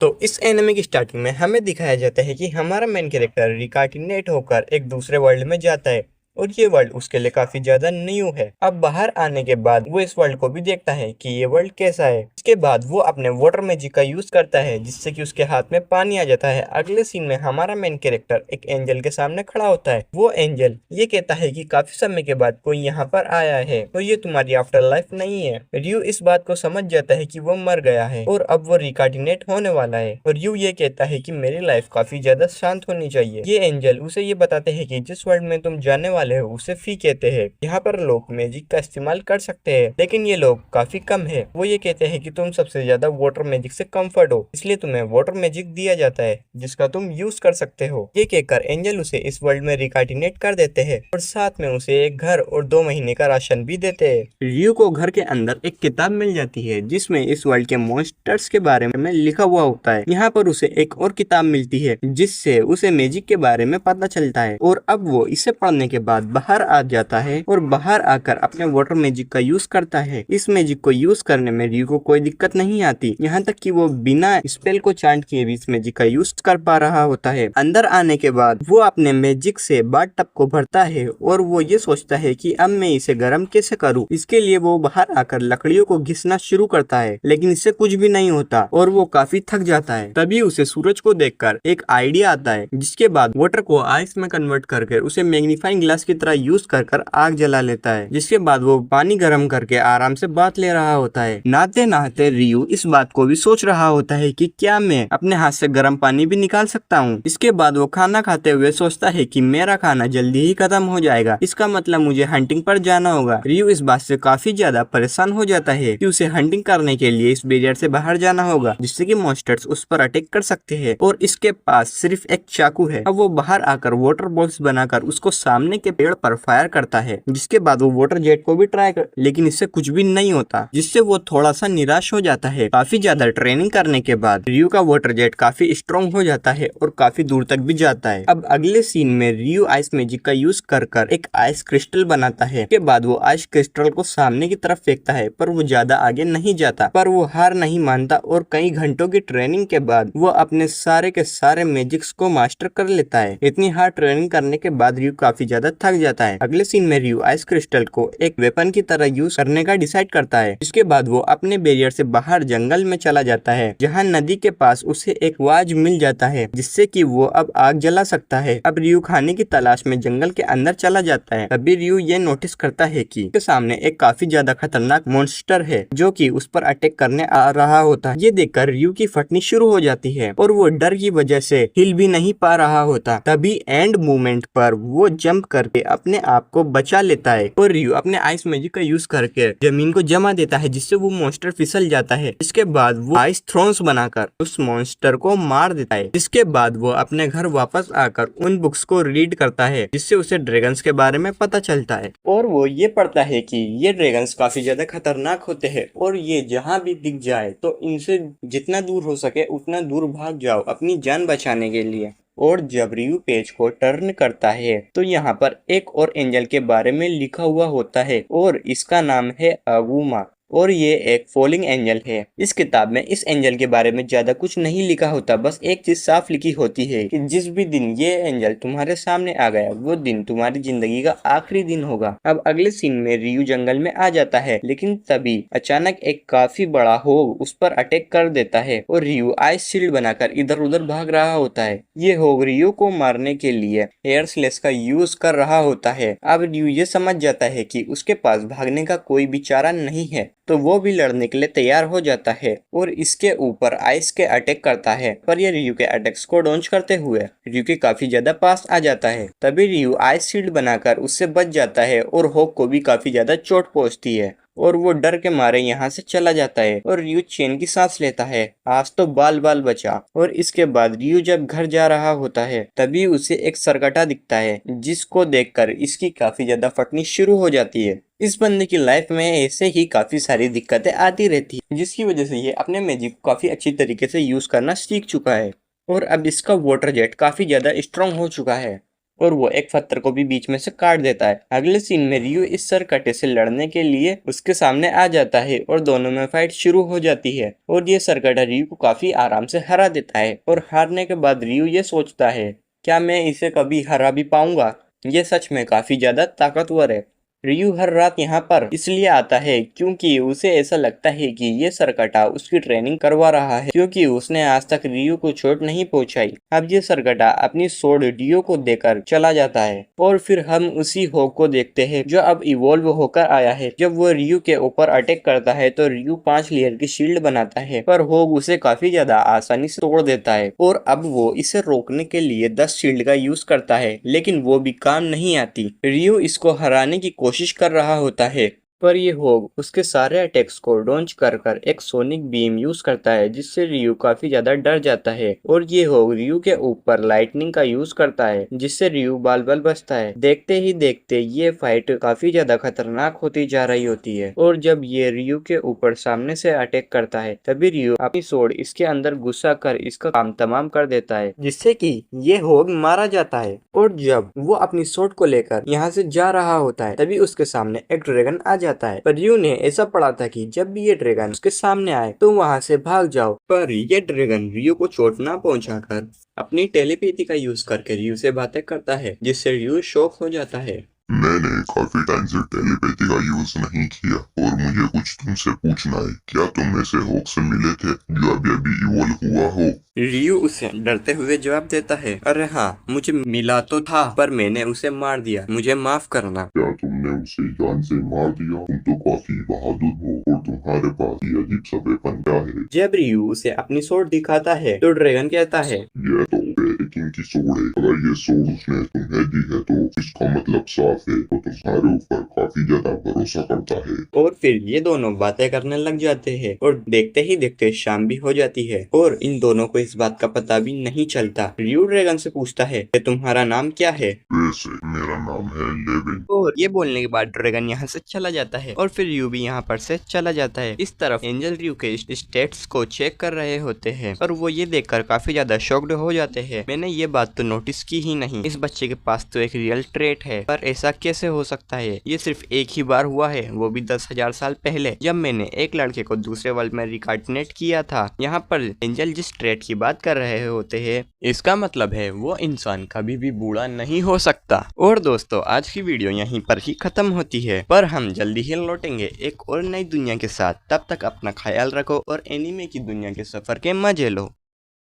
तो इस एनिमे की स्टार्टिंग में हमें दिखाया जाता है कि हमारा मेन कैरेक्टर रिकार्डिनेट होकर एक दूसरे वर्ल्ड में जाता है और ये वर्ल्ड उसके लिए काफी ज्यादा न्यू है। अब बाहर आने के बाद वो इस वर्ल्ड को भी देखता है कि ये वर्ल्ड कैसा है। इसके बाद वो अपने वाटर मैजिक का यूज करता है जिससे कि उसके हाथ में पानी आ जाता है। अगले सीन में हमारा मेन कैरेक्टर एक एंजल के सामने खड़ा होता है। वो एंजल ये कहता है कि काफी समय के बाद कोई यहाँ पर आया है तो ये तुम्हारी आफ्टर लाइफ नहीं है। रियो इस बात को समझ जाता है कि वो मर गया है और अब वो रिकार्डिनेट होने वाला है। और रियो ये कहता है कि मेरी लाइफ काफी ज्यादा शांत होनी चाहिए। ये एंजल उसे ये बताते हैं कि जिस वर्ल्ड में तुम जाने वाले हो उसे फी कहते हैं। यहाँ पर लोग मैजिक का इस्तेमाल कर सकते हैं लेकिन ये लोग काफी कम है। वो ये कहते हैं कि तुम सबसे ज्यादा वाटर मैजिक से कंफर्ट हो इसलिए तुम्हें वाटर मैजिक दिया जाता है जिसका तुम यूज कर सकते हो। ये कहकर एंजल उसे इस वर्ल्ड में रिकार्डिनेट कर देते हैं और साथ में उसे एक घर और 2 महीने का राशन भी देते हैं। रियो को घर के अंदर एक किताब मिल जाती है जिसमें इस वर्ल्ड के मॉन्स्टर्स के बारे में लिखा हुआ होता है। यहाँ पर उसे एक और किताब मिलती है जिससे उसे मैजिक के बारे में पता चलता है और अब वो इसे पढ़ने के बाद बाहर आ जाता है और बाहर आकर अपने वाटर मैजिक का यूज करता है। इस मैजिक को यूज करने में रियो को कोई दिक्कत नहीं आती, यहाँ तक कि वो बिना स्पेल को चांट किए भी इस मैजिक का यूज कर पा रहा होता है। अंदर आने के बाद वो अपने मैजिक से बाथ टब को भरता है और वो ये सोचता है कि अब मैं इसे गर्म कैसे करूँ। इसके लिए वो बाहर आकर लकड़ियों को घिसना शुरू करता है लेकिन इससे कुछ भी नहीं होता और वो काफी थक जाता है। तभी उसे सूरज को देखकर एक आइडिया आता है जिसके बाद वाटर को आइस में कन्वर्ट करके उसे मैग्नीफाइंग ग्लास की तरह यूज कर आग जला लेता है। जिसके बाद वो पानी गर्म करके आराम से बाथ ले रहा होता है। नहाते नहाते रियो इस बात को भी सोच रहा होता है कि क्या मैं अपने हाथ से गर्म पानी भी निकाल सकता हूँ। इसके बाद वो खाना खाते हुए सोचता है कि मेरा खाना जल्दी ही खत्म हो जाएगा, इसका मतलब मुझे हंटिंग पर जाना होगा। रियो इस बात से काफी ज्यादा परेशान हो जाता है कि उसे हंटिंग करने के लिए इस बैरियर से बाहर जाना होगा जिससे कि मॉन्स्टर्स उस पर अटैक कर सकते हैं और इसके पास सिर्फ एक चाकू है। अब वो बाहर आकर वाटर बॉक्स बनाकर उसको सामने के पेड़ पर फायर करता है। जिसके बाद वो वाटर जेट को भी ट्राई कर लेकिन इससे कुछ भी नहीं होता जिससे वो थोड़ा सा निराश हो जाता है। काफी ज्यादा ट्रेनिंग करने के बाद रियो का वाटर जेट काफी स्ट्रॉन्ग हो जाता है और काफी दूर तक भी जाता है। अब अगले सीन में रियो आइस मैजिक का यूज कर एक आइस क्रिस्टल बनाता है। के बाद वो आइस क्रिस्टल को सामने की तरफ फेंकता है पर वो ज्यादा आगे नहीं जाता। पर वो हार नहीं मानता और कई घंटों की ट्रेनिंग के बाद वो अपने सारे के सारे मैजिक्स को मास्टर कर लेता है। इतनी हार्ड ट्रेनिंग करने के बाद रियो काफी ज्यादा थक जाता है। अगले सीन में रियो आइस क्रिस्टल को एक वेपन की तरह यूज करने का डिसाइड करता है। इसके बाद वो अपने बैरियर से बाहर जंगल में चला जाता है जहाँ नदी के पास उसे एक वाज मिल जाता है जिससे कि वो अब आग जला सकता है। अब रियो खाने की तलाश में जंगल के अंदर चला जाता है। तभी रियो ये नोटिस करता है कि उसके सामने एक काफी ज्यादा खतरनाक मॉन्स्टर है जो कि उस पर अटैक करने आ रहा होता है। ये देखकर रियो की फटनी शुरू हो जाती है और वो डर की वजह से हिल भी नहीं पा रहा होता। तभी एंड मूवमेंट पर वो जंप करके अपने आप को बचा लेता है और रियो अपने आइस मैजिक का यूज करके जमीन को जमा देता है जिससे वो मॉन्स्टर फिसल जाता है। इसके बाद वो आइस थ्रोन्स बनाकर उस मॉन्स्टर को मार देता है। इसके बाद वो अपने घर वापस आकर उन बुक्स को रीड करता है जिससे उसे ड्रैगन्स के बारे में पता चलता है और वो ये पढ़ता है कि ये ड्रैगन्स काफी ज्यादा खतरनाक होते हैं और ये जहाँ भी दिख जाए तो इनसे जितना दूर हो सके उतना दूर भाग जाओ अपनी जान बचाने के लिए। और जब रियो पेज को टर्न करता है तो यहाँ पर एक और एंजल के बारे में लिखा हुआ होता है और इसका नाम है अगुमा और ये एक फॉलिंग एंजल है। इस किताब में इस एंजल के बारे में ज्यादा कुछ नहीं लिखा होता, बस एक चीज साफ लिखी होती है कि जिस भी दिन ये एंजल तुम्हारे सामने आ गया वो दिन तुम्हारी जिंदगी का आखिरी दिन होगा। अब अगले सीन में रियो जंगल में आ जाता है लेकिन तभी अचानक एक काफी बड़ा होग उस पर अटैक कर देता है और रियो आइस शील्ड बनाकर इधर उधर भाग रहा होता है। ये होग रियो को मारने के लिए एयर स्लेश का यूज कर रहा होता है। अब रियो ये समझ जाता है कि उसके पास भागने का कोई भी चारा नहीं है तो वो भी लड़ने के लिए तैयार हो जाता है और इसके ऊपर आइस के अटैक करता है। पर ये रियो के अटैक्स को डॉन्च करते हुए रियो के काफी ज्यादा पास आ जाता है। तभी रियो आइस शील्ड बनाकर उससे बच जाता है और होक को भी काफी ज्यादा चोट पहुंचती है और वो डर के मारे यहाँ से चला जाता है और रियो चैन की सांस लेता है, आज तो बाल बाल बचा। और इसके बाद रियो जब घर जा रहा होता है तभी उसे एक सरकटा दिखता है जिसको देखकर इसकी काफी ज्यादा फटनी शुरू हो जाती है। इस बंदे की लाइफ में ऐसे ही काफी सारी दिक्कतें आती रहती है जिसकी वजह से ये अपने मैजिक को काफी अच्छी तरीके से यूज करना सीख चुका है और अब इसका वाटर जेट काफी ज्यादा स्ट्रॉन्ग हो चुका है और वो एक पत्थर को भी बीच में से काट देता है। अगले सीन में रियू इस सरकटे से लड़ने के लिए उसके सामने आ जाता है और दोनों में फाइट शुरू हो जाती है और ये सरकटा रियू को काफी आराम से हरा देता है। और हारने के बाद रियू ये सोचता है, क्या मैं इसे कभी हरा भी पाऊंगा? ये सच में काफी ज्यादा ताकतवर है। रियू हर रात यहाँ पर इसलिए आता है क्योंकि उसे ऐसा लगता है कि ये सरकटा उसकी ट्रेनिंग करवा रहा है, क्योंकि उसने आज तक रियू को चोट नहीं पहुंचाई। अब ये सरकटा अपनी सोड डियो को देकर चला जाता है और फिर हम उसी होग को देखते हैं जो अब इवॉल्व होकर आया है। जब वो रियू के ऊपर अटैक करता है तो रियू 5 लेयर की शील्ड बनाता है, पर होग उसे काफी ज्यादा आसानी से तोड़ देता है और अब वो इसे रोकने के लिए 10 शील्ड का यूज करता है, लेकिन वो भी काम नहीं आती। रियू इसको हराने की कोशिश कर रहा होता है, पर ये होग उसके सारे अटैक्स को डॉन्च कर कर एक सोनिक बीम यूज करता है, जिससे रियू काफी ज्यादा डर जाता है। और ये होग रियू के ऊपर लाइटनिंग का यूज करता है, जिससे रियू बाल बाल बचता है। देखते ही देखते ये फाइट काफी ज्यादा खतरनाक होती जा रही होती है और जब ये रियू के ऊपर सामने से अटैक करता है तभी रियू अपनी सोड इसके अंदर घुसा कर इसका काम तमाम कर देता है, जिससे कि ये होग मारा जाता है। और जब वो अपनी सोड को लेकर यहाँ से जा रहा होता है तभी उसके सामने एक ड्रैगन आ जाता है। पर रियू ने ऐसा पढ़ा था कि जब भी ये ड्रैगन उसके सामने आए तो वहाँ से भाग जाओ, पर ये ड्रैगन रियू को चोट ना पहुंचाकर अपनी टेलीपैथी का यूज करके रियू से बातें करता है, जिससे रियू शॉक हो जाता है। मैंने काफी टाइम से टेलीपैथी का यूज नहीं किया और मुझे कुछ तुमसे पूछना है। क्या तुम ऐसे होग से मिले थे जो अभी अभी इवॉल्व हुआ हो? रियू उसे डरते हुए जवाब देता है, अरे हाँ, मुझे मिला तो था पर मैंने उसे मार दिया, मुझे माफ करना। क्या तुमने उसे जान से मार दिया? तुम तो काफी बहादुर हो और तुम्हारे पास ये अजीब सा वेपन क्या है? जब रियू उसे अपनी सोड दिखाता है तो ड्रैगन कहता है, यह तो बेरिकिंग की सोड है। अगर ये सोड उसने तुम्हें दी है तो इसका मतलब साफ है तो तुम्हारे ऊपर काफी ज्यादा भरोसा करता है। और फिर ये दोनों बातें करने लग जाते हैं और देखते ही देखते शाम भी हो जाती है और इन दोनों को इस बात का पता भी नहीं चलता। रियू ड्रैगन से पूछता है कि तुम्हारा नाम क्या है? वैसे मेरा नाम है लेविन। और ये बोलने के बाद ड्रैगन यहाँ से चला जाता है और फिर रियू भी यहाँ पर से चला जाता है। इस तरफ एंजल रियू के स्टेट्स को चेक कर रहे होते हैं और वो ये देखकर काफी ज्यादा शॉक्ड हो जाते हैं। मैंने ये बात तो नोटिस की ही नहीं, इस बच्चे के पास तो एक रियल ट्रेट है, पर ऐसा कैसे हो सकता है? ये सिर्फ एक ही बार हुआ है, वो भी 10,000 साल पहले, जब मैंने एक लड़के को दूसरे वर्ल्ड में रिकार्डिनेट किया था। यहाँ पर एंजल जिस ट्रेट की बात कर रहे होते हैं, इसका मतलब है वो इंसान कभी भी बूढ़ा नहीं हो सकता। और दोस्तों, आज की वीडियो यहीं पर ही खत्म होती है, पर हम जल्दी ही लौटेंगे एक और नई दुनिया के साथ। तब तक अपना ख्याल रखो और एनीमे की दुनिया के सफर के मजे लो।